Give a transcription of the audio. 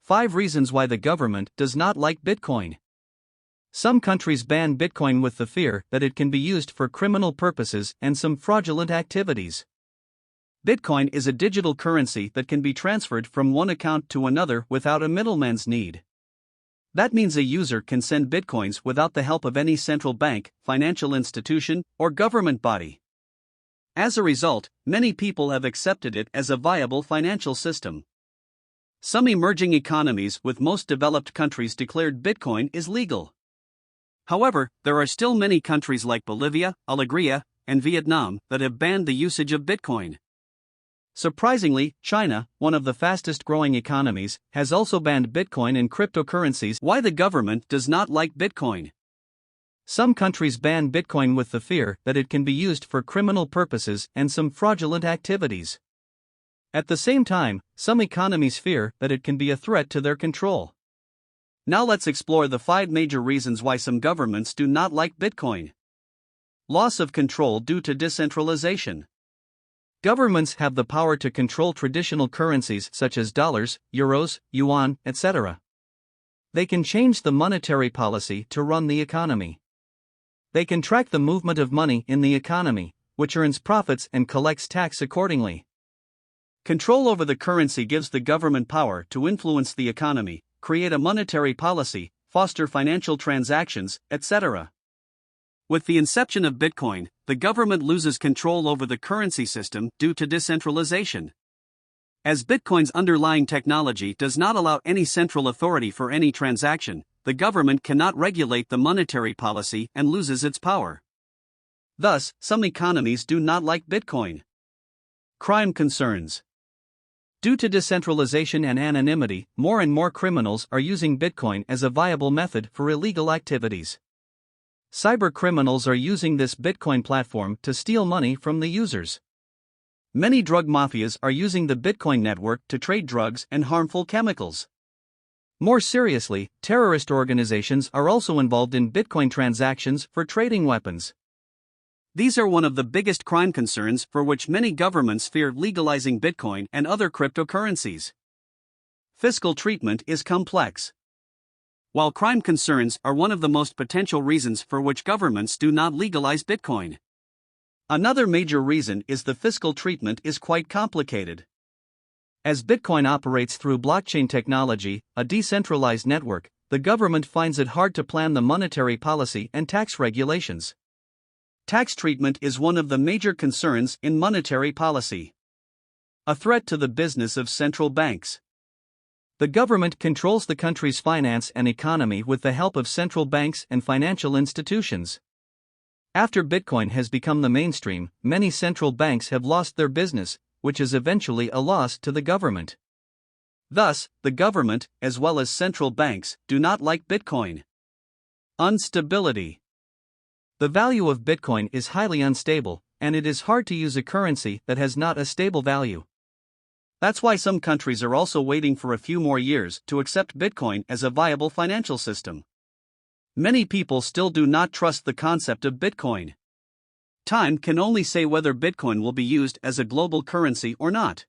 5 reasons why the government does not like Bitcoin. Some countries ban Bitcoin with the fear that it can be used for criminal purposes and some fraudulent activities. Bitcoin is a digital currency that can be transferred from one account to another without a middleman's need. That means a user can send Bitcoins without the help of any central bank, financial institution, or government body. As a result, many people have accepted it as a viable financial system. Some emerging economies with most developed countries declared Bitcoin is legal. However, there are still many countries like Bolivia, Algeria, and Vietnam that have banned the usage of Bitcoin. Surprisingly, China, one of the fastest growing economies, has also banned Bitcoin and cryptocurrencies. Why the government does not like Bitcoin? Some countries ban Bitcoin with the fear that it can be used for criminal purposes and some fraudulent activities. At the same time, some economies fear that it can be a threat to their control. Now let's explore the 5 major reasons why some governments do not like Bitcoin. Loss of control due to decentralization. Governments have the power to control traditional currencies such as dollars, euros, yuan, etc. They can change the monetary policy to run the economy. They can track the movement of money in the economy, which earns profits and collects tax accordingly. Control over the currency gives the government power to influence the economy, create a monetary policy, foster financial transactions, etc. With the inception of Bitcoin, the government loses control over the currency system due to decentralization. As Bitcoin's underlying technology does not allow any central authority for any transaction, the government cannot regulate the monetary policy and loses its power. Thus, some economies do not like Bitcoin. Crime concerns. Due to decentralization and anonymity, more and more criminals are using Bitcoin as a viable method for illegal activities. Cyber criminals are using this Bitcoin platform to steal money from the users. Many drug mafias are using the Bitcoin network to trade drugs and harmful chemicals. More seriously, terrorist organizations are also involved in Bitcoin transactions for trading weapons. These are one of the biggest crime concerns for which many governments fear legalizing Bitcoin and other cryptocurrencies. Fiscal treatment is complex. While crime concerns are one of the most potential reasons for which governments do not legalize Bitcoin, another major reason is the fiscal treatment is quite complicated. As Bitcoin operates through blockchain technology, a decentralized network, the government finds it hard to plan the monetary policy and tax regulations. Tax treatment is one of the major concerns in monetary policy. A threat to the business of central banks. The government controls the country's finance and economy with the help of central banks and financial institutions. After Bitcoin has become the mainstream, many central banks have lost their business, which is eventually a loss to the government. Thus, the government, as well as central banks, do not like Bitcoin. Instability. The value of Bitcoin is highly unstable, and it is hard to use a currency that has not a stable value. That's why some countries are also waiting for a few more years to accept Bitcoin as a viable financial system. Many people still do not trust the concept of Bitcoin. Time can only say whether Bitcoin will be used as a global currency or not.